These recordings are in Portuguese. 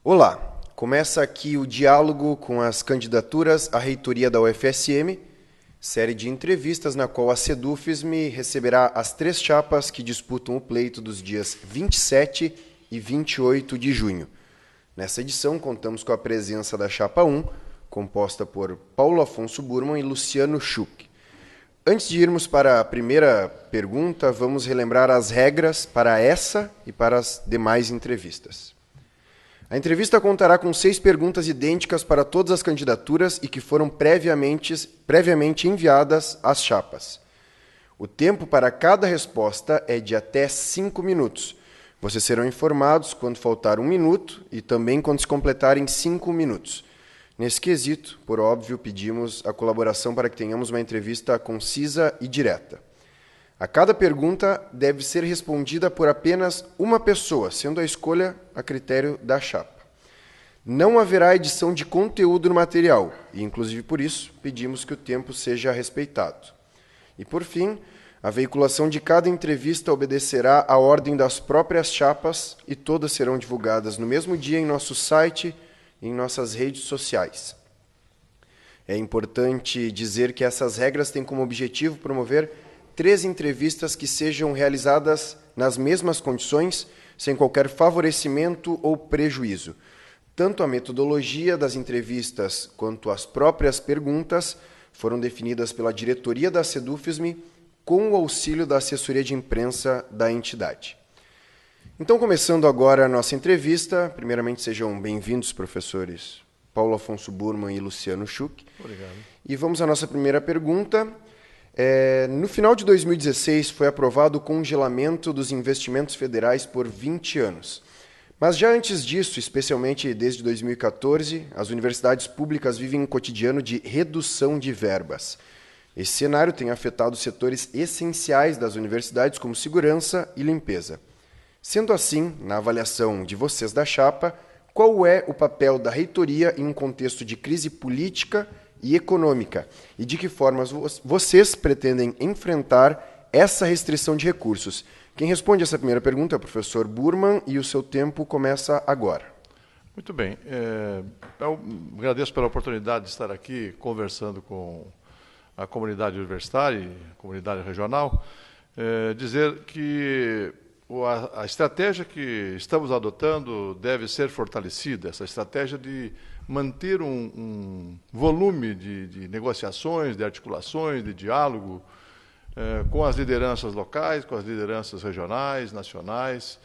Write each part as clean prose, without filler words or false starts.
Olá, começa aqui o diálogo com as candidaturas à reitoria da UFSM, série de entrevistas na qual a Sedufism receberá as 3 chapas que disputam o pleito dos dias 27 e 28 de junho. Nessa edição, contamos com a presença da chapa 1, composta por Paulo Afonso Burman e Luciano Schuch. Antes de irmos para a primeira pergunta, vamos relembrar as regras para essa e para as demais entrevistas. A entrevista contará com 6 perguntas idênticas para todas as candidaturas e que foram previamente enviadas às chapas. O tempo para cada resposta é de até 5 minutos. Vocês serão informados quando faltar 1 minuto e também quando se completarem 5 minutos. Nesse quesito, por óbvio, pedimos a colaboração para que tenhamos uma entrevista concisa e direta. A cada pergunta deve ser respondida por apenas uma pessoa, sendo a escolha a critério da chapa. Não haverá edição de conteúdo no material, e inclusive por isso pedimos que o tempo seja respeitado. E por fim, a veiculação de cada entrevista obedecerá à ordem das próprias chapas e todas serão divulgadas no mesmo dia em nosso site e em nossas redes sociais. É importante dizer que essas regras têm como objetivo promover 3 entrevistas que sejam realizadas nas mesmas condições, sem qualquer favorecimento ou prejuízo. Tanto a metodologia das entrevistas quanto as próprias perguntas foram definidas pela diretoria da Sedufism com o auxílio da assessoria de imprensa da entidade. Então, começando agora a nossa entrevista, primeiramente sejam bem-vindos, professores Paulo Afonso Burman e Luciano Schuch. Obrigado. E vamos à nossa primeira pergunta. No final de 2016, foi aprovado o congelamento dos investimentos federais por 20 anos. Mas já antes disso, especialmente desde 2014, as universidades públicas vivem um cotidiano de redução de verbas. Esse cenário tem afetado setores essenciais das universidades, como segurança e limpeza. Sendo assim, na avaliação de vocês da chapa, qual é o papel da reitoria em um contexto de crise política e econômica, e de que formas vocês pretendem enfrentar essa restrição de recursos? Quem responde essa primeira pergunta é o professor Burman, e o seu tempo começa agora. Muito bem. Eu agradeço pela oportunidade de estar aqui conversando com a comunidade universitária e a comunidade regional. Dizer que a estratégia que estamos adotando deve ser fortalecida, essa estratégia de manter um volume de negociações, de articulações, de diálogo com as lideranças locais, com as lideranças regionais, nacionais,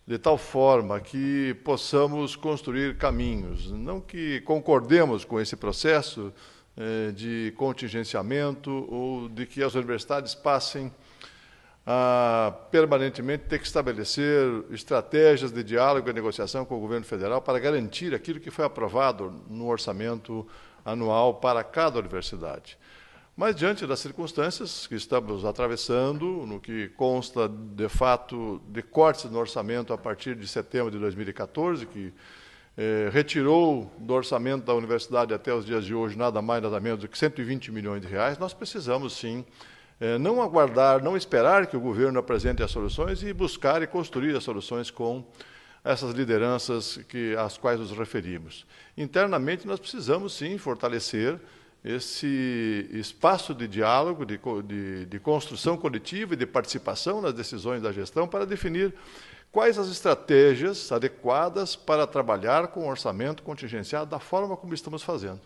de tal forma que possamos construir caminhos. Não que concordemos com esse processo de contingenciamento ou de que as universidades passem a permanentemente ter que estabelecer estratégias de diálogo e negociação com o governo federal para garantir aquilo que foi aprovado no orçamento anual para cada universidade. Mas, diante das circunstâncias que estamos atravessando, no que consta, de fato, de cortes no orçamento a partir de setembro de 2014, que retirou do orçamento da universidade até os dias de hoje nada mais, nada menos do que 120 milhões de reais, nós precisamos, sim, não aguardar, não esperar que o governo apresente as soluções e buscar e construir as soluções com essas lideranças às quais nos referimos. Internamente, nós precisamos, sim, fortalecer esse espaço de diálogo, de construção coletiva e de participação nas decisões da gestão para definir quais as estratégias adequadas para trabalhar com o orçamento contingenciado da forma como estamos fazendo.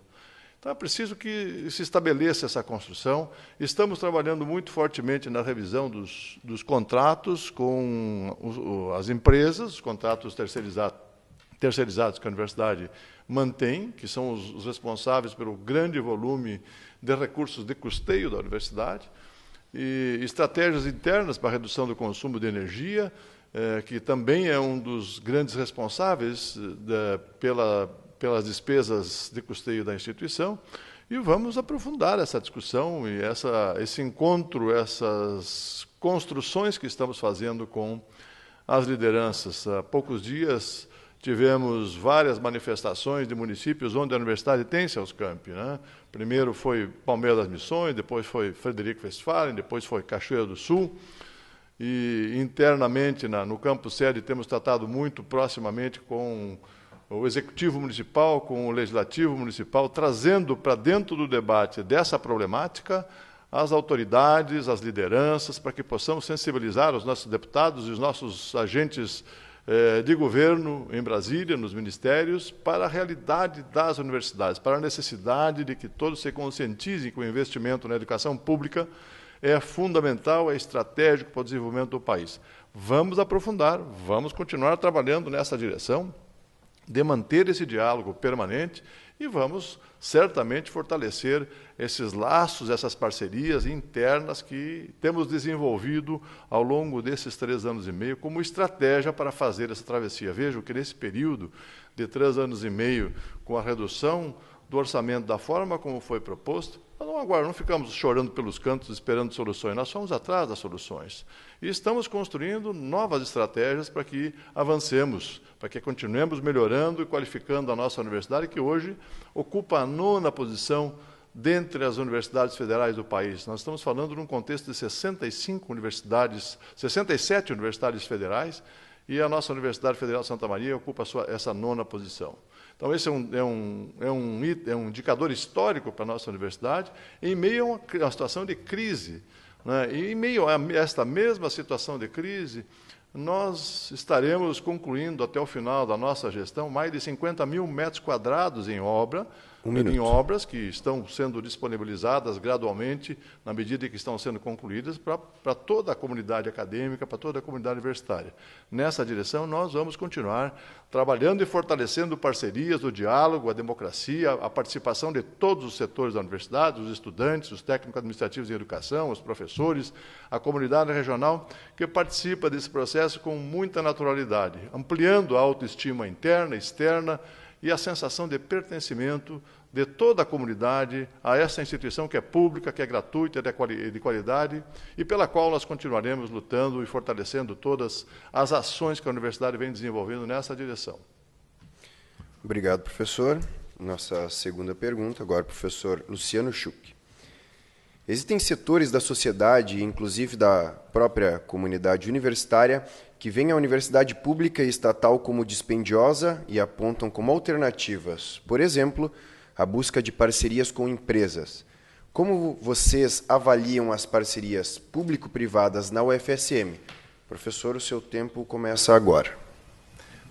Então, é preciso que se estabeleça essa construção. Estamos trabalhando muito fortemente na revisão dos contratos com as empresas, os contratos terceirizados que a universidade mantém, que são os responsáveis pelo grande volume de recursos de custeio da universidade, e estratégias internas para a redução do consumo de energia, que também é um dos grandes responsáveis pelas despesas de custeio da instituição, e vamos aprofundar essa discussão e esse encontro, essas construções que estamos fazendo com as lideranças. Há poucos dias tivemos várias manifestações de municípios onde a universidade tem seus campi, né? Primeiro foi Palmeiras das Missões, depois foi Frederico Westphalen, depois foi Cachoeira do Sul. E internamente no campus sede temos tratado muito proximamente com o Executivo Municipal com o Legislativo Municipal, trazendo para dentro do debate dessa problemática as autoridades, as lideranças, para que possamos sensibilizar os nossos deputados e os nossos agentes de governo em Brasília, nos ministérios, para a realidade das universidades, para a necessidade de que todos se conscientizem que o investimento na educação pública é fundamental, é estratégico para o desenvolvimento do país. Vamos aprofundar, vamos continuar trabalhando nessa direção, de manter esse diálogo permanente e vamos certamente fortalecer esses laços, essas parcerias internas que temos desenvolvido ao longo desses 3 anos e meio como estratégia para fazer essa travessia. Vejo que nesse período de 3 anos e meio, com a redução do orçamento da forma como foi proposto, nós não ficamos chorando pelos cantos esperando soluções, nós fomos atrás das soluções. E estamos construindo novas estratégias para que avancemos, para que continuemos melhorando e qualificando a nossa universidade, que hoje ocupa a 9ª posição dentre as universidades federais do país. Nós estamos falando num contexto de 67 universidades federais, e a nossa Universidade Federal de Santa Maria ocupa essa 9ª posição. Então, esse é um indicador histórico para a nossa universidade, em meio a uma situação de crise. Né? E em meio a esta mesma situação de crise, nós estaremos concluindo até o final da nossa gestão mais de 50 mil metros quadrados em obras que estão sendo disponibilizadas gradualmente, na medida que estão sendo concluídas, para toda a comunidade acadêmica, para toda a comunidade universitária. Nessa direção, nós vamos continuar trabalhando e fortalecendo parcerias, o diálogo, a democracia, a participação de todos os setores da universidade, os estudantes, os técnicos administrativos em educação, os professores, a comunidade regional, que participa desse processo com muita naturalidade, ampliando a autoestima interna, externa, e a sensação de pertencimento de toda a comunidade a essa instituição que é pública, que é gratuita, de qualidade, e pela qual nós continuaremos lutando e fortalecendo todas as ações que a universidade vem desenvolvendo nessa direção. Obrigado, professor. Nossa segunda pergunta, agora, professor Luciano Schuch. Existem setores da sociedade, inclusive da própria comunidade universitária, que veem a universidade pública e estatal como dispendiosa e apontam como alternativas, por exemplo, a busca de parcerias com empresas. Como vocês avaliam as parcerias público-privadas na UFSM? Professor, o seu tempo começa agora.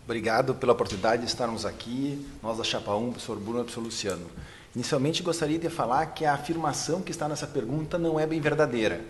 Obrigado pela oportunidade de estarmos aqui, nós da Chapa 1, professor Bruno e professor Luciano. Inicialmente, gostaria de falar que a afirmação que está nessa pergunta não é bem verdadeira.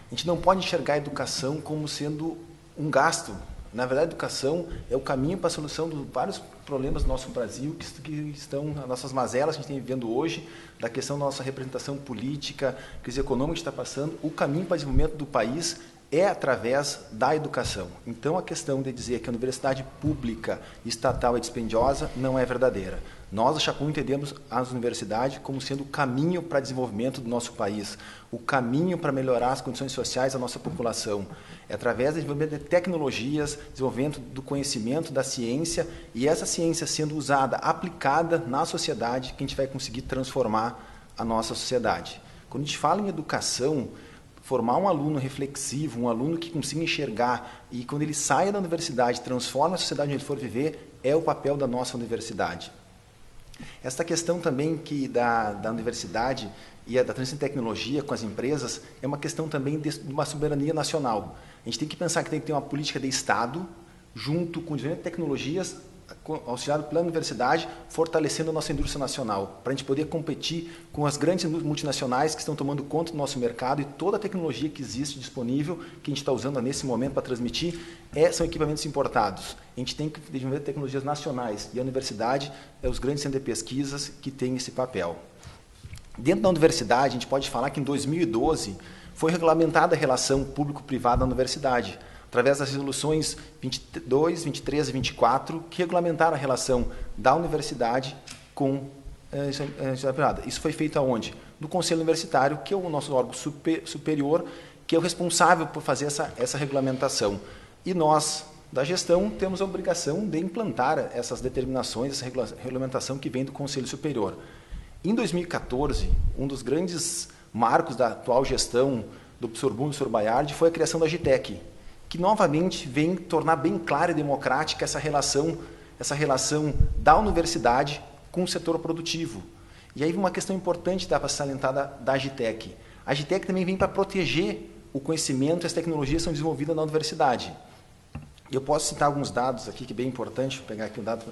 A gente não pode enxergar a educação como sendo um gasto. Na verdade, a educação é o caminho para a solução de vários problemas do nosso Brasil, que estão as nossas mazelas que a gente tem vivendo hoje, da questão da nossa representação política, crise econômica que está passando. O caminho para o desenvolvimento do país é através da educação. Então, a questão de dizer que a universidade pública estatal é dispendiosa não é verdadeira. Nós, da Chapa 1, entendemos as universidades como sendo o caminho para o desenvolvimento do nosso país, o caminho para melhorar as condições sociais da nossa população. É através do desenvolvimento de tecnologias, desenvolvimento do conhecimento, da ciência, e essa ciência sendo usada, aplicada na sociedade, que a gente vai conseguir transformar a nossa sociedade. Quando a gente fala em educação, formar um aluno reflexivo, um aluno que consiga enxergar e, quando ele saia da universidade, transforma a sociedade onde ele for viver, é o papel da nossa universidade. Esta questão também da universidade e da transição de tecnologia com as empresas é uma questão também de uma soberania nacional. A gente tem que pensar que tem que ter uma política de Estado, junto com o desenvolvimento de tecnologias, auxiliado pela universidade, fortalecendo a nossa indústria nacional, para a gente poder competir com as grandes multinacionais que estão tomando conta do nosso mercado, e toda a tecnologia que existe disponível, que a gente está usando nesse momento para transmitir, são equipamentos importados. A gente tem que desenvolver tecnologias nacionais, e a universidade é os grandes centros de pesquisas que têm esse papel. Dentro da universidade, a gente pode falar que em 2012 foi regulamentada a relação público-privada na universidade, através das resoluções 22, 23 e 24, que regulamentaram a relação da universidade com a universidade privada. Isso foi feito aonde? No Conselho Universitário, que é o nosso órgão superior, que é o responsável por fazer essa regulamentação. E nós, da gestão, temos a obrigação de implantar essas determinações, essa regulamentação que vem do Conselho Superior. Em 2014, um dos grandes marcos da atual gestão do professor Bruno e do professor Baiardi foi a criação da GITEC, que novamente vem tornar bem clara e democrática essa relação essa relação da universidade com o setor produtivo. E aí uma questão importante dá para salientar da Agitec. A Agitec também vem para proteger o conhecimento e as tecnologias que são desenvolvidas na universidade. Eu posso citar alguns dados aqui, que é bem importante, vou pegar aqui um dado.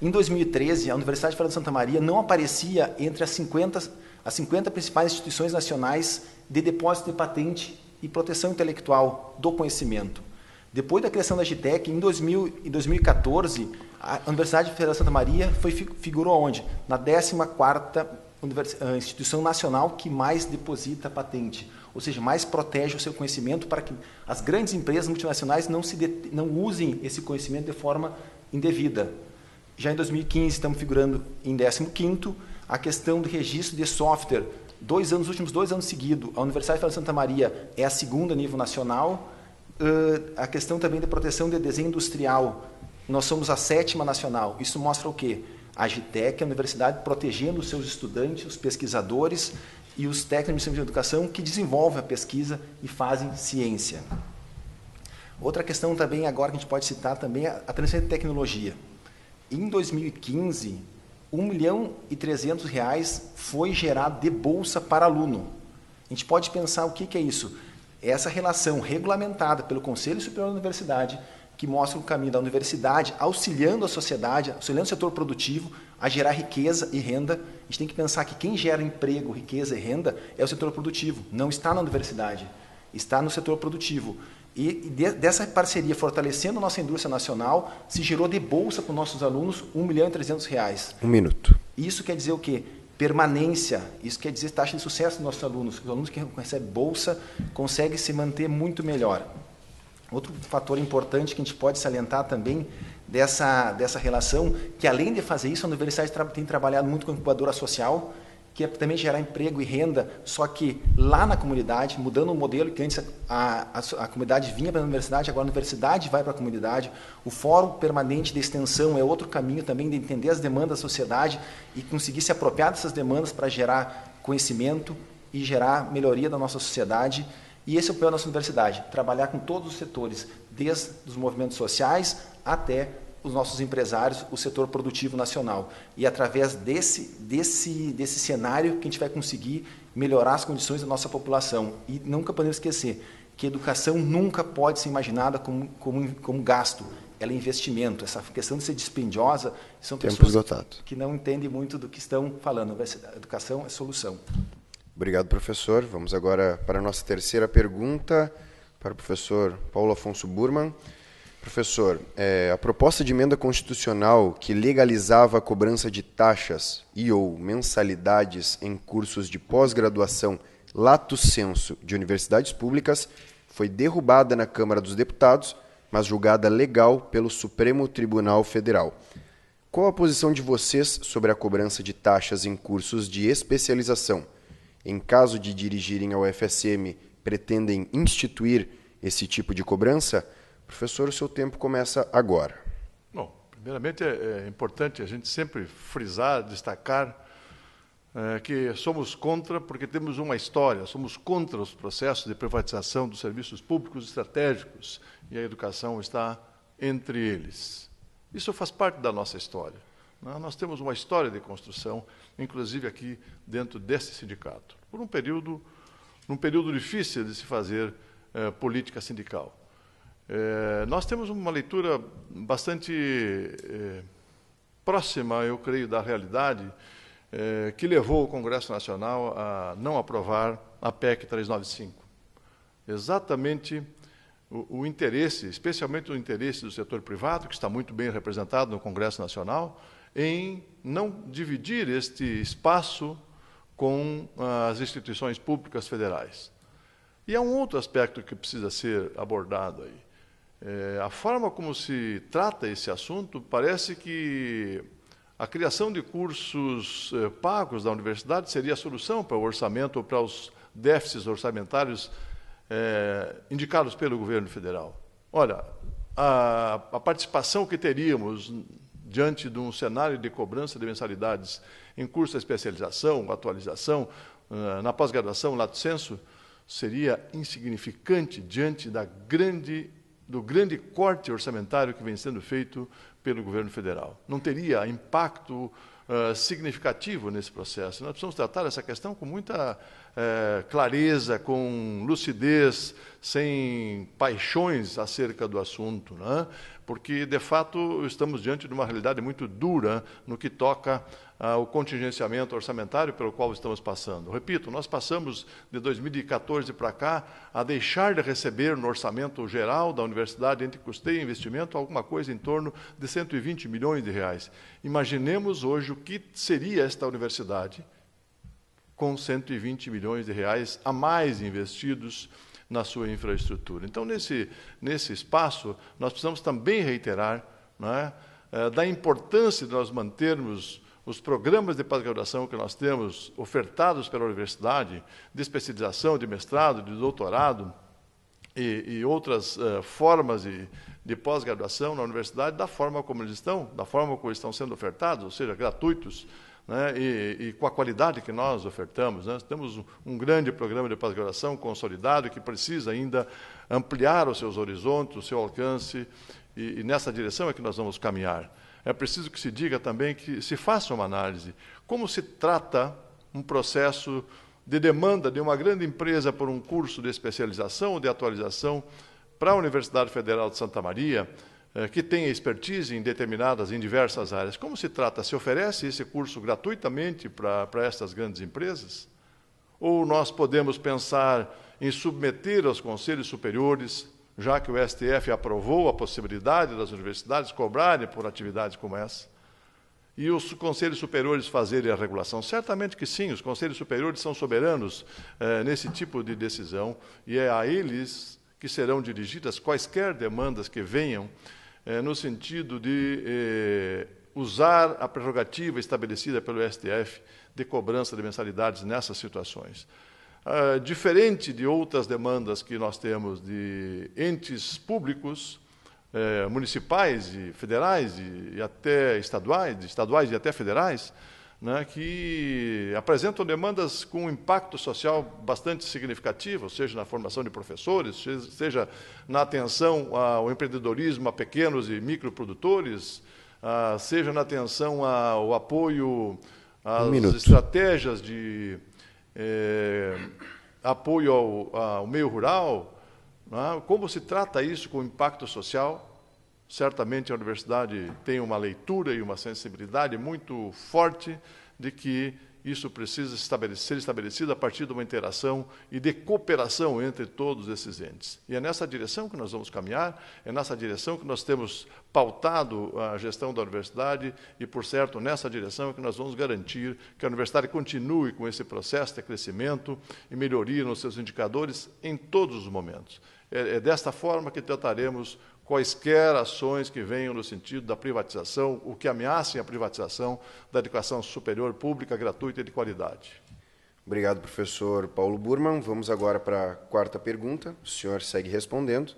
Em 2013, a Universidade Federal de Santa Maria não aparecia entre as 50 principais instituições nacionais de depósito de patente e proteção intelectual do conhecimento. Depois da criação da Agitec, em 2014, a Universidade Federal de Santa Maria figurou onde? Na 14ª instituição nacional que mais deposita patente, ou seja, mais protege o seu conhecimento para que as grandes empresas multinacionais não usem esse conhecimento de forma indevida. Já em 2015, estamos figurando em 15º, a questão do registro de software, nos últimos 2 anos seguidos, a Universidade Federal de Santa Maria é a 2ª a nível nacional. A questão também de proteção de desenho industrial, nós somos a 7ª nacional. Isso mostra o quê? A Agitec, a universidade, protegendo os seus estudantes, os pesquisadores e os técnicos de educação que desenvolvem a pesquisa e fazem ciência. Outra questão também agora que a gente pode citar também é a transferência de tecnologia. Em 2015, R$1.300.000 foi gerado de bolsa para aluno. A gente pode pensar o que é isso? É essa relação regulamentada pelo Conselho Superior da Universidade, que mostra o caminho da universidade, auxiliando a sociedade, auxiliando o setor produtivo a gerar riqueza e renda. A gente tem que pensar que quem gera emprego, riqueza e renda é o setor produtivo, não está na universidade, está no setor produtivo. E dessa parceria, fortalecendo a nossa indústria nacional, se gerou de bolsa para os nossos alunos R$1.300.000. Um minuto. Isso quer dizer o quê? Permanência, isso quer dizer taxa de sucesso dos nossos alunos. Os alunos que recebem bolsa conseguem se manter muito melhor. Outro fator importante que a gente pode salientar também dessa relação, que além de fazer isso, a universidade tem trabalhado muito com a incubadora social, que é também gerar emprego e renda, só que lá na comunidade, mudando o modelo, que antes a comunidade vinha para a universidade, agora a universidade vai para a comunidade. O Fórum Permanente de Extensão é outro caminho também de entender as demandas da sociedade e conseguir se apropriar dessas demandas para gerar conhecimento e gerar melhoria da nossa sociedade. E esse é o papel da nossa universidade, trabalhar com todos os setores, desde os movimentos sociais até os nossos empresários, o setor produtivo nacional. E através desse cenário que a gente vai conseguir melhorar as condições da nossa população. E nunca podemos esquecer que a educação nunca pode ser imaginada como gasto, ela é investimento. Essa questão de ser dispendiosa, são pessoas que não entendem muito do que estão falando. A educação é solução. Obrigado, professor. Vamos agora para a nossa terceira pergunta, para o professor Paulo Afonso Burman. Professor, a proposta de emenda constitucional que legalizava a cobrança de taxas e ou mensalidades em cursos de pós-graduação lato sensu de universidades públicas foi derrubada na Câmara dos Deputados, mas julgada legal pelo Supremo Tribunal Federal. Qual a posição de vocês sobre a cobrança de taxas em cursos de especialização? Em caso de dirigirem ao UFSM, pretendem instituir esse tipo de cobrança? Professor, o seu tempo começa agora. Bom, primeiramente é importante a gente sempre frisar, destacar que somos contra, porque temos uma história, somos contra os processos de privatização dos serviços públicos estratégicos e a educação está entre eles. Isso faz parte da nossa história. Nós temos uma história de construção, inclusive aqui dentro desse sindicato, por um período difícil de se fazer política sindical. Nós temos uma leitura bastante próxima, eu creio, da realidade, que levou o Congresso Nacional a não aprovar a PEC 395. Exatamente o interesse, especialmente o interesse do setor privado, que está muito bem representado no Congresso Nacional, em não dividir este espaço com as instituições públicas federais. E há um outro aspecto que precisa ser abordado aí. A forma como se trata esse assunto, parece que a criação de cursos pagos da universidade seria a solução para o orçamento ou para os déficits orçamentários indicados pelo governo federal. Olha, a participação que teríamos diante de um cenário de cobrança de mensalidades em curso de especialização, atualização, na pós-graduação, lato sensu, seria insignificante diante do grande corte orçamentário que vem sendo feito pelo governo federal. Não teria impacto significativo nesse processo. Nós precisamos tratar essa questão com muita clareza, com lucidez, sem paixões acerca do assunto, né? Porque, de fato, estamos diante de uma realidade muito dura no que toca ao contingenciamento orçamentário pelo qual estamos passando. Repito, nós passamos de 2014 para cá a deixar de receber no orçamento geral da universidade, entre custeio e investimento, alguma coisa em torno de 120 milhões de reais. Imaginemos hoje o que seria esta universidade com 120 milhões de reais a mais investidos na sua infraestrutura. Então, nesse espaço, nós precisamos também reiterar, né, da importância de nós mantermos os programas de pós-graduação que nós temos ofertados pela universidade, de especialização, de mestrado, de doutorado e outras formas de pós-graduação na universidade, da forma como eles estão, da forma como eles estão sendo ofertados, ou seja, gratuitos, né, e com a qualidade que nós ofertamos. Nós temos um grande programa de pós-graduação consolidado que precisa ainda ampliar os seus horizontes, o seu alcance, e nessa direção é que nós vamos caminhar. É preciso que se diga também que se faça uma análise. Como se trata um processo de demanda de uma grande empresa por um curso de especialização ou de atualização para a Universidade Federal de Santa Maria, que tem expertise em diversas áreas. Como se trata? Se oferece esse curso gratuitamente para estas grandes empresas? Ou nós podemos pensar em submeter aos conselhos superiores, já que o STF aprovou a possibilidade das universidades cobrarem por atividades como essa, e os conselhos superiores fazerem a regulação? Certamente que sim, os conselhos superiores são soberanos nesse tipo de decisão, e é a eles que serão dirigidas quaisquer demandas que venham no sentido de usar a prerrogativa estabelecida pelo STF de cobrança de mensalidades nessas situações. Diferente de outras demandas que nós temos de entes públicos, municipais e federais e até estaduais e até federais, né, que apresentam demandas com um impacto social bastante significativo, seja na formação de professores, seja na atenção ao empreendedorismo a pequenos e microprodutores, seja na atenção ao apoio às estratégias de apoio ao meio rural, né? Como se trata isso com impacto social? Certamente a universidade tem uma leitura e uma sensibilidade muito forte de que isso precisa ser estabelecido a partir de uma interação e de cooperação entre todos esses entes. E é nessa direção que nós vamos caminhar, é nessa direção que nós temos pautado a gestão da universidade e, por certo, nessa direção é que nós vamos garantir que a universidade continue com esse processo de crescimento e melhoria nos seus indicadores em todos os momentos. É desta forma que trataremos quaisquer ações que venham no sentido da privatização, o que ameacem a privatização da educação superior pública, gratuita e de qualidade. Obrigado, professor Paulo Burmann. Vamos agora para a quarta pergunta. O senhor segue respondendo.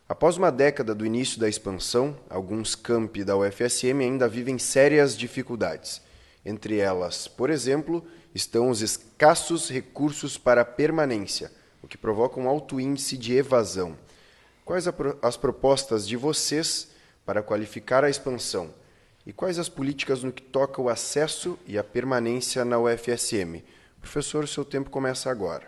Após uma década do início da expansão, alguns campi da UFSM ainda vivem sérias dificuldades. Entre elas, por exemplo, estão os escassos recursos para a permanência, o que provoca um alto índice de evasão. Quais as propostas de vocês para qualificar a expansão? E quais as políticas no que toca o acesso e a permanência na UFSM? Professor, o seu tempo começa agora.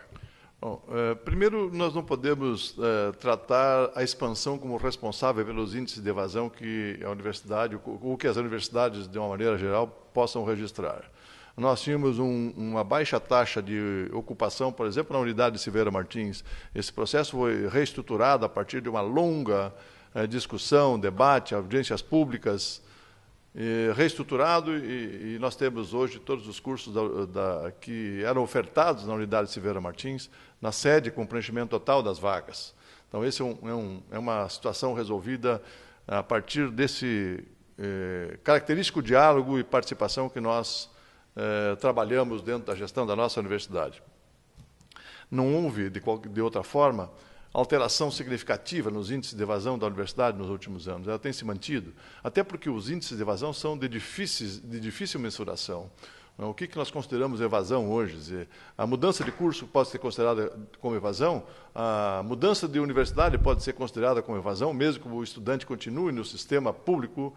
Bom, primeiro, nós não podemos tratar a expansão como responsável pelos índices de evasão que a universidade, ou que as universidades, de uma maneira geral, possam registrar. Nós tínhamos uma baixa taxa de ocupação, por exemplo, na unidade de Silveira Martins. Esse processo foi reestruturado a partir de uma longa discussão, debate, audiências públicas, reestruturado, e nós temos hoje todos os cursos que eram ofertados na unidade de Silveira Martins, na sede com preenchimento total das vagas. Então, esse é uma situação resolvida a partir desse característico diálogo e participação que nós trabalhamos dentro da gestão da nossa universidade. Não houve, de outra forma, alteração significativa nos índices de evasão da universidade nos últimos anos. Ela tem se mantido, até porque os índices de evasão são de difícil mensuração. O que nós consideramos evasão hoje? Quer dizer, a mudança de curso pode ser considerada como evasão, a mudança de universidade pode ser considerada como evasão, mesmo que o estudante continue no sistema público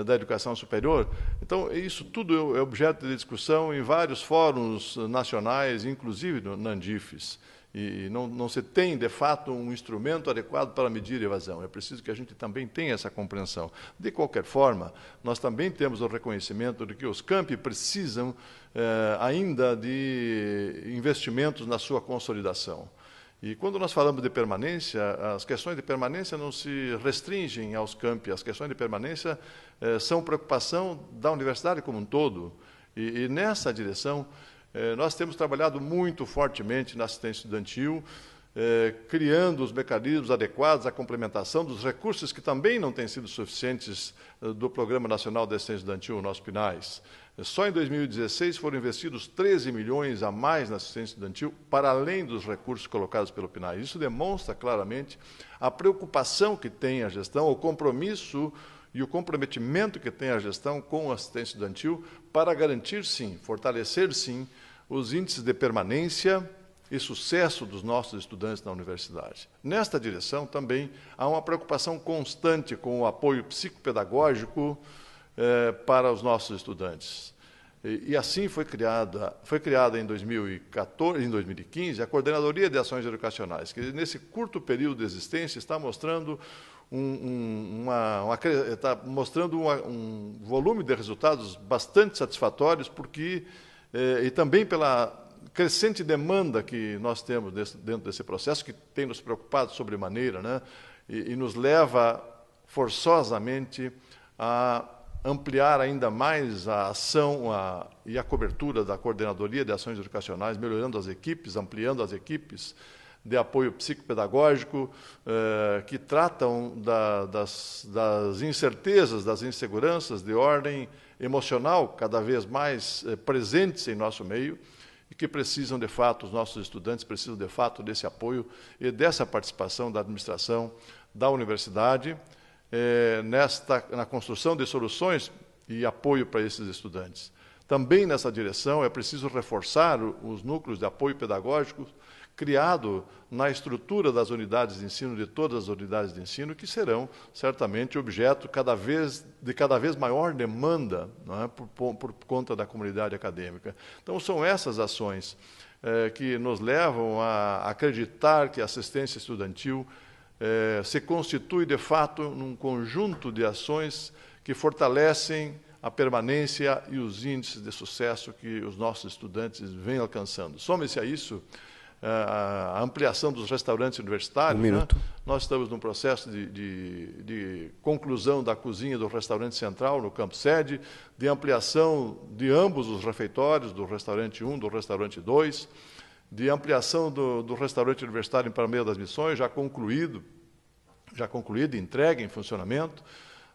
da educação superior. Então, isso tudo é objeto de discussão em vários fóruns nacionais, inclusive na Andifes. E não se tem, de fato, um instrumento adequado para medir evasão. É preciso que a gente também tenha essa compreensão. De qualquer forma, nós também temos o reconhecimento de que os campi precisam ainda de investimentos na sua consolidação. E quando nós falamos de permanência, as questões de permanência não se restringem aos campi. As questões de permanência são preocupação da universidade como um todo. E nessa direção, nós temos trabalhado muito fortemente na assistência estudantil, criando os mecanismos adequados à complementação dos recursos que também não têm sido suficientes do Programa Nacional de Assistência Estudantil, o nosso PNAES. Só em 2016 foram investidos 13 milhões a mais na assistência estudantil, para além dos recursos colocados pelo PNAES. Isso demonstra claramente a preocupação que tem a gestão, o compromisso e o comprometimento que tem a gestão com a assistência estudantil para garantir, sim, fortalecer, sim, os índices de permanência e sucesso dos nossos estudantes na universidade. Nesta direção, também, há uma preocupação constante com o apoio psicopedagógico para os nossos estudantes. E assim foi criada em 2015 a Coordenadoria de Ações Educacionais, que nesse curto período de existência está mostrando um volume de resultados bastante satisfatórios, porque e também pela crescente demanda que nós temos dentro desse processo, que tem nos preocupado sobremaneira, né? E nos leva forçosamente a ampliar ainda mais a ação e a cobertura da Coordenadoria de Ações Educacionais, melhorando as equipes, ampliando as equipes de apoio psicopedagógico, que tratam das incertezas, das inseguranças de ordem emocional, cada vez mais presentes em nosso meio, e que precisam, de fato, os nossos estudantes precisam, de fato, desse apoio e dessa participação da administração da universidade na construção de soluções e apoio para esses estudantes. Também nessa direção é preciso reforçar os núcleos de apoio pedagógico criado na estrutura das unidades de ensino, de todas as unidades de ensino, que serão certamente objeto de cada vez maior demanda, não é, por conta da comunidade acadêmica. Então, são essas ações que nos levam a acreditar que a assistência estudantil se constitui, de fato, num conjunto de ações que fortalecem a permanência e os índices de sucesso que os nossos estudantes vêm alcançando. Some-se a isso a ampliação dos restaurantes universitários. Né? Nós estamos num processo de conclusão da cozinha do restaurante central, no campo sede, de ampliação de ambos os refeitórios, do restaurante 1, do restaurante 2, de ampliação do restaurante universitário em Palmeira das Missões, já concluído, entregue em funcionamento,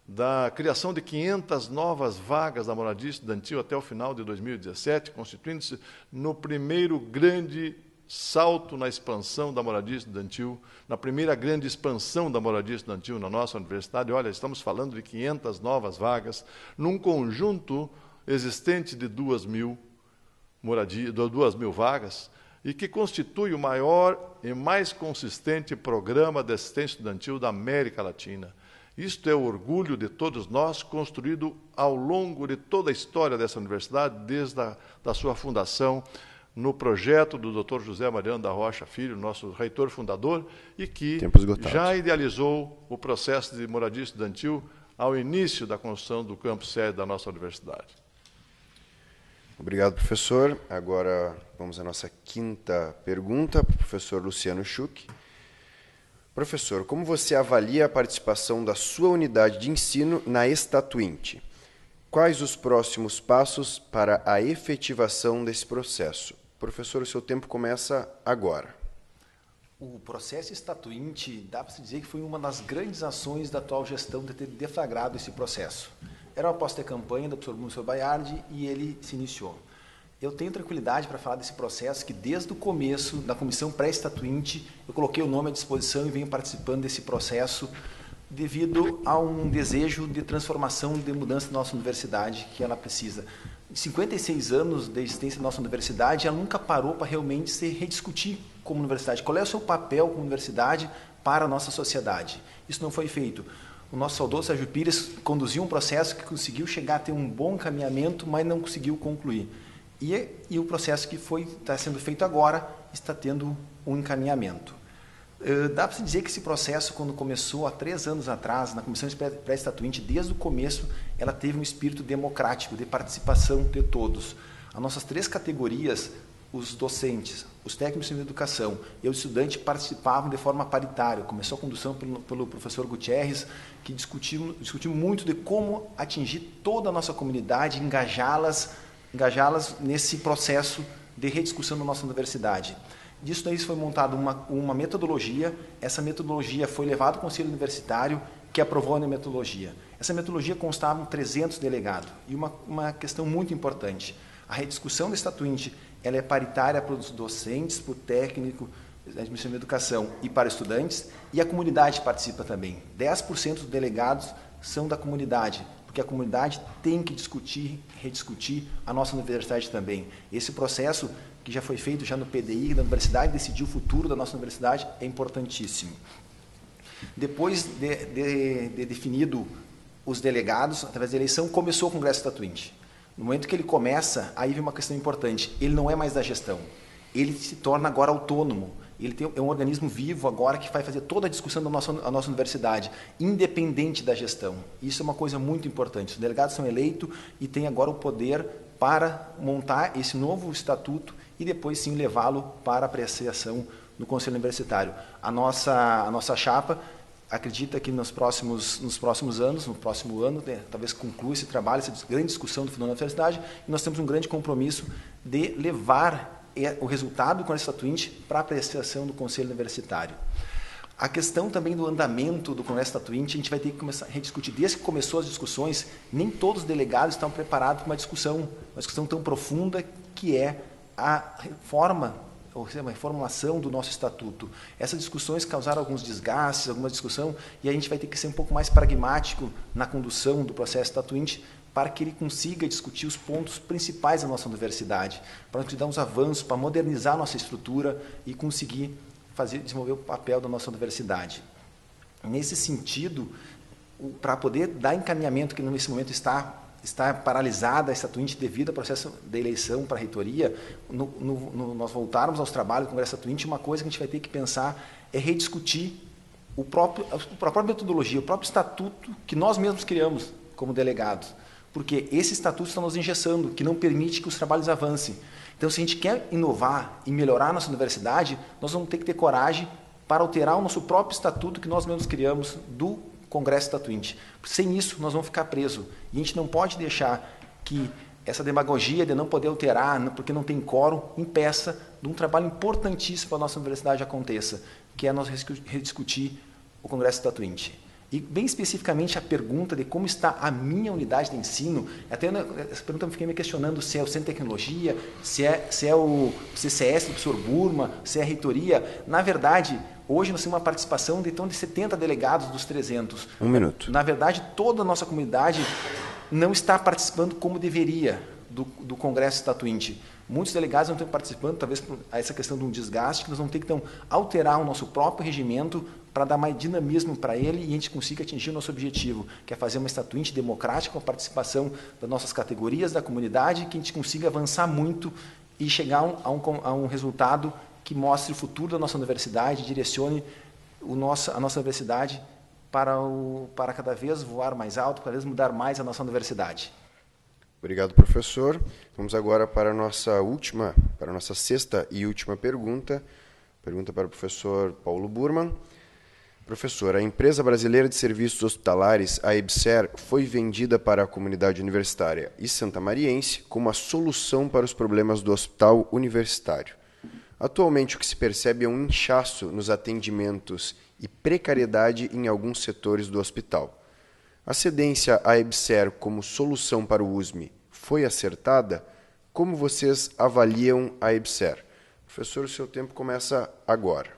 da criação de 500 novas vagas da moradia estudantil até o final de 2017, constituindo-se no primeiro grande salto na expansão da moradia estudantil, na primeira grande expansão da moradia estudantil na nossa universidade. Olha, estamos falando de 500 novas vagas, num conjunto existente de 2.000 vagas, e que constitui o maior e mais consistente programa de assistência estudantil da América Latina. Isto é o orgulho de todos nós, construído ao longo de toda a história dessa universidade, desde da sua fundação, no projeto do Dr. José Mariano da Rocha Filho, nosso reitor fundador, e que já idealizou o processo de moradia estudantil ao início da construção do campus sede da nossa universidade. Obrigado, professor. Agora vamos à nossa quinta pergunta para o professor Luciano Schuch. Professor, como você avalia a participação da sua unidade de ensino na Estatuinte? Quais os próximos passos para a efetivação desse processo? Professor, o seu tempo começa agora. O processo Estatuinte, dá para se dizer que foi uma das grandes ações da atual gestão de ter deflagrado esse processo. Era uma aposta de campanha do professor Bruno Baiardi e ele se iniciou. Eu tenho tranquilidade para falar desse processo, que desde o começo da comissão pré-Estatuinte, eu coloquei o nome à disposição e venho participando desse processo devido a um desejo de transformação, de mudança da nossa universidade que ela precisa. 56 anos de existência da nossa universidade, ela nunca parou para realmente se rediscutir como universidade. Qual é o seu papel como universidade para a nossa sociedade? Isso não foi feito. O nosso saudoso Sérgio Pires conduziu um processo que conseguiu chegar a ter um bom encaminhamento, mas não conseguiu concluir. E o processo que está sendo feito agora está tendo um encaminhamento. Dá para se dizer que esse processo, quando começou há 3 anos atrás, na Comissão Pré-Estatuinte, desde o começo, ela teve um espírito democrático, de participação de todos. As nossas 3 categorias, os docentes, os técnicos de educação e os estudantes participavam de forma paritária. Começou a condução pelo professor Gutierrez, que discutiu muito de como atingir toda a nossa comunidade, engajá-las nesse processo de rediscussão da nossa universidade. Disso daí foi montada uma metodologia, essa metodologia foi levada ao Conselho Universitário, que aprovou a metodologia. Essa metodologia constava em 300 delegados. E uma questão muito importante, a rediscussão da Estatuinte, ela é paritária para os docentes, para o técnico, da administração de educação e para estudantes, e a comunidade participa também. 10% dos delegados são da comunidade, porque a comunidade tem que discutir, rediscutir a nossa universidade também. Esse processo que já foi feito já no PDI da universidade, decidir o futuro da nossa universidade, é importantíssimo. Depois de definido os delegados, através da eleição, começou o Congresso Estatuinte. No momento que ele começa, aí vem uma questão importante, ele não é mais da gestão, ele se torna agora autônomo, ele é um organismo vivo agora que vai fazer toda a discussão da nossa universidade, independente da gestão. Isso é uma coisa muito importante. Os delegados são eleitos e têm agora o poder para montar esse novo estatuto e depois sim levá-lo para apreciação no Conselho Universitário. A nossa chapa acredita que nos próximos anos, no próximo ano, talvez conclua esse trabalho, essa grande discussão do futuro da universidade, e nós temos um grande compromisso de levar o resultado do Congresso Estatuinte para a apreciação do Conselho Universitário. A questão também do andamento do Congresso Estatuinte, a gente vai ter que começar a rediscutir. Desde que começou as discussões, nem todos os delegados estão preparados para uma discussão tão profunda que é a reforma, ou seja, uma reformulação do nosso estatuto. Essas discussões causaram alguns desgastes, alguma discussão, e a gente vai ter que ser um pouco mais pragmático na condução do processo estatuinte para que ele consiga discutir os pontos principais da nossa universidade, para nós dar uns avanços, para modernizar a nossa estrutura e conseguir desenvolver o papel da nossa universidade. Nesse sentido, para poder dar encaminhamento, que nesse momento está paralisada a Estatuinte devido ao processo de eleição para a reitoria, nós voltarmos aos trabalhos do Congresso Estatuinte, uma coisa que a gente vai ter que pensar é rediscutir a própria metodologia, o próprio estatuto que nós mesmos criamos como delegados, porque esse estatuto está nos engessando, que não permite que os trabalhos avancem. Então, se a gente quer inovar e melhorar a nossa universidade, nós vamos ter que ter coragem para alterar o nosso próprio estatuto que nós mesmos criamos do Congresso Estatuinte. Sem isso, nós vamos ficar presos. E a gente não pode deixar que essa demagogia de não poder alterar, porque não tem quórum, impeça de um trabalho importantíssimo para a nossa universidade aconteça, que é nós rediscutir o Congresso Estatuinte. E, bem especificamente, a pergunta de como está a minha unidade de ensino, até essa pergunta eu fiquei me questionando se é o Centro de Tecnologia, se é o CCS do professor Burma, se é a reitoria. Na verdade, hoje nós temos uma participação de 70 delegados dos 300. Um minuto. Na verdade, toda a nossa comunidade não está participando como deveria do Congresso Estatuinte. Muitos delegados não estão participando, talvez por essa questão de um desgaste, que nós vamos ter que então, alterar o nosso próprio regimento para dar mais dinamismo para ele e a gente consiga atingir o nosso objetivo, que é fazer uma Estatuinte democrática com a participação das nossas categorias, da comunidade, que a gente consiga avançar muito e chegar a um resultado que mostre o futuro da nossa universidade, direcione a nossa universidade para cada vez voar mais alto, cada vez mudar mais a nossa universidade. Obrigado, professor. Vamos agora para a nossa sexta e última pergunta. Pergunta para o professor Paulo Burman. Professor, a Empresa Brasileira de Serviços Hospitalares, a EBSER, foi vendida para a comunidade universitária e santamariense como a solução para os problemas do hospital universitário. Atualmente, o que se percebe é um inchaço nos atendimentos e precariedade em alguns setores do hospital. A cedência à EBSER como solução para o USM foi acertada? Como vocês avaliam a EBSER? Professor, o seu tempo começa agora.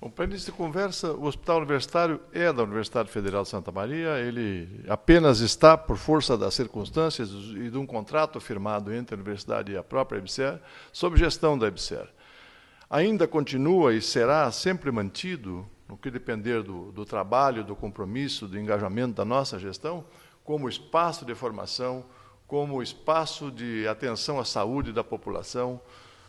Bom, para início de conversa, o Hospital Universitário é da Universidade Federal de Santa Maria, ele apenas está, por força das circunstâncias e de um contrato firmado entre a Universidade e a própria EBSER, sob gestão da EBSER. Ainda continua e será sempre mantido, no que depender do trabalho, do compromisso, do engajamento da nossa gestão, como espaço de formação, como espaço de atenção à saúde da população,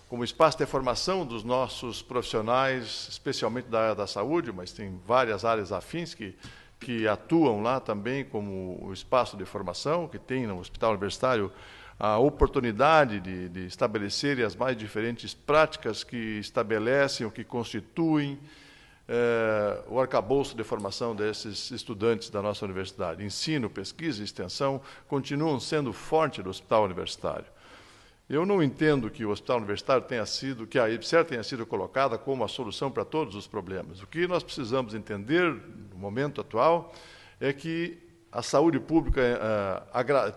como espaço de formação dos nossos profissionais, especialmente da área da saúde, mas tem várias áreas afins que atuam lá também como o espaço de formação, que tem no Hospital Universitário a oportunidade de estabelecer as mais diferentes práticas que estabelecem, o que constituem o arcabouço de formação desses estudantes da nossa universidade. Ensino, pesquisa e extensão continuam sendo forte do Hospital Universitário. Eu não entendo que o Hospital Universitário tenha sido, que a EBSER tenha sido colocada como a solução para todos os problemas. O que nós precisamos entender, no momento atual, é que a saúde pública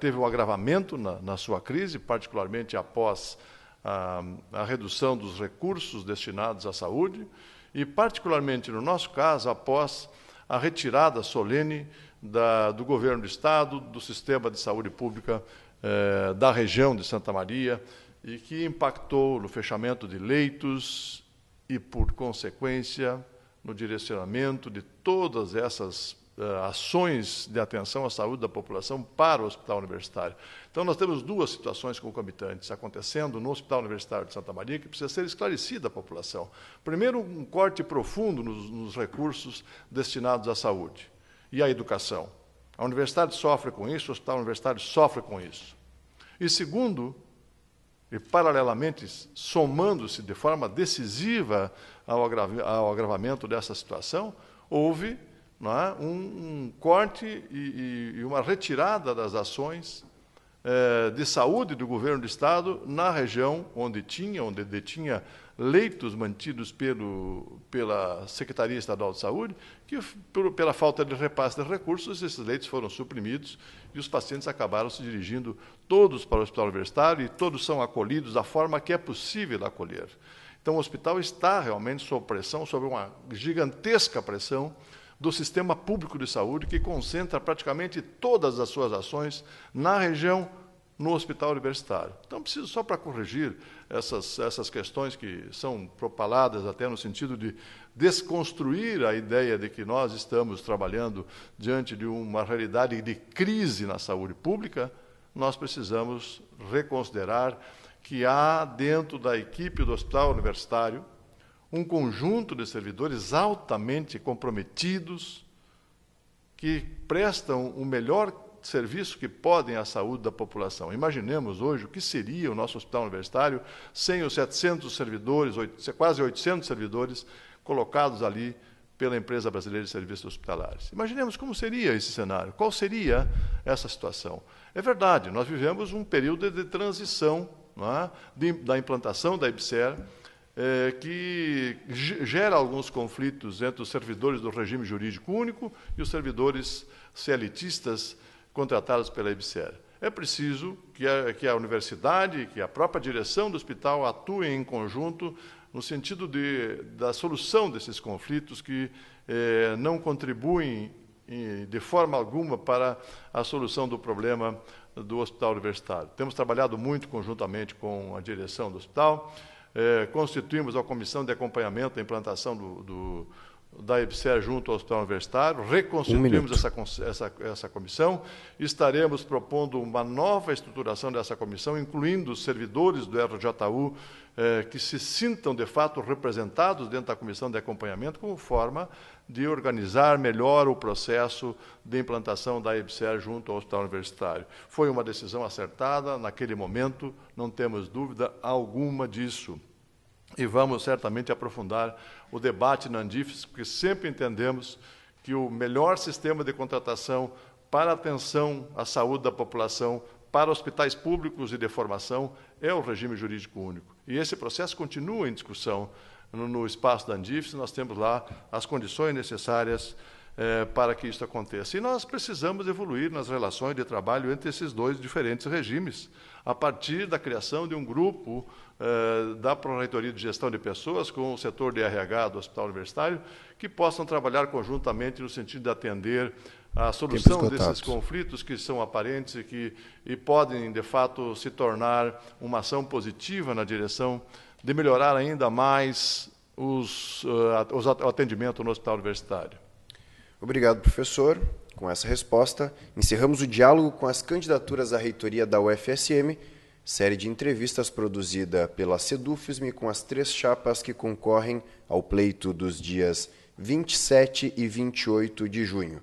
teve um agravamento na sua crise, particularmente após a redução dos recursos destinados à saúde, e particularmente, no nosso caso, após a retirada solene do governo do Estado, do sistema de saúde pública da região de Santa Maria, e que impactou no fechamento de leitos e, por consequência, no direcionamento de todas essas ações de atenção à saúde da população para o Hospital Universitário. Então, nós temos duas situações concomitantes acontecendo no Hospital Universitário de Santa Maria que precisa ser esclarecida à população. Primeiro, um corte profundo nos recursos destinados à saúde e à educação. A universidade sofre com isso, o Hospital Universitário sofre com isso. E segundo, e paralelamente, somando-se de forma decisiva ao agravamento dessa situação, houve um corte e uma retirada das ações de saúde do governo do Estado na região onde detinha leitos mantidos pela Secretaria Estadual de Saúde, que, pela falta de repasse de recursos, esses leitos foram suprimidos e os pacientes acabaram se dirigindo todos para o Hospital Universitário e todos são acolhidos da forma que é possível acolher. Então, o hospital está realmente sob pressão, sob uma gigantesca pressão do sistema público de saúde, que concentra praticamente todas as suas ações na região, no Hospital Universitário. Então, preciso só para corrigir essas questões que são propaladas até no sentido de desconstruir a ideia de que nós estamos trabalhando diante de uma realidade de crise na saúde pública. Nós precisamos reconsiderar que há dentro da equipe do Hospital Universitário um conjunto de servidores altamente comprometidos que prestam o melhor serviço que podem à saúde da população. Imaginemos hoje o que seria o nosso hospital universitário sem os 700 servidores, quase 800 servidores colocados ali pela Empresa Brasileira de Serviços Hospitalares. Imaginemos como seria esse cenário, qual seria essa situação. É verdade, nós vivemos um período de transição, não é? Da implantação da EBSER, que gera alguns conflitos entre os servidores do regime jurídico único e os servidores CLTistas contratados pela EBSER. É preciso que a universidade, que a própria direção do hospital atuem em conjunto no sentido da solução desses conflitos que não contribuem de forma alguma para a solução do problema do hospital universitário. Temos trabalhado muito conjuntamente com a direção do hospital, constituímos a comissão de acompanhamento da implantação da EBSER junto ao Hospital Universitário, reconstituímos essa comissão, estaremos propondo uma nova estruturação dessa comissão, incluindo os servidores do RJU que se sintam, de fato, representados dentro da comissão de acompanhamento, como forma de organizar melhor o processo de implantação da EBSER junto ao Hospital Universitário. Foi uma decisão acertada, naquele momento, não temos dúvida alguma disso. E vamos certamente aprofundar o debate na Andifes, porque sempre entendemos que o melhor sistema de contratação para a atenção à saúde da população, para hospitais públicos e de formação, é o regime jurídico único. E esse processo continua em discussão no espaço da Andifes. Nós temos lá as condições necessárias para que isso aconteça. E nós precisamos evoluir nas relações de trabalho entre esses dois diferentes regimes, a partir da criação de um grupo da Pró-Reitoria de Gestão de Pessoas com o setor de RH do Hospital Universitário, que possam trabalhar conjuntamente no sentido de atender a solução desses conflitos que são aparentes e podem, de fato, se tornar uma ação positiva na direção de melhorar ainda mais o atendimento no Hospital Universitário. Obrigado, professor. Com essa resposta, encerramos o diálogo com as candidaturas à reitoria da UFSM, série de entrevistas produzida pela SEDUFSM com as 3 chapas que concorrem ao pleito dos dias 27 e 28 de junho.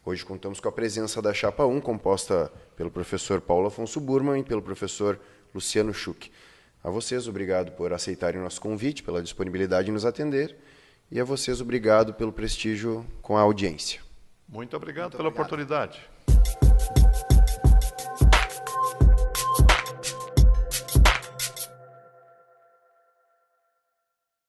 Hoje contamos com a presença da chapa 1, composta pelo professor Paulo Afonso Burman e pelo professor Luciano Schuch. A vocês, obrigado por aceitarem o nosso convite, pela disponibilidade em nos atender, e a vocês, obrigado pelo prestígio com a audiência. Muito obrigado pela oportunidade.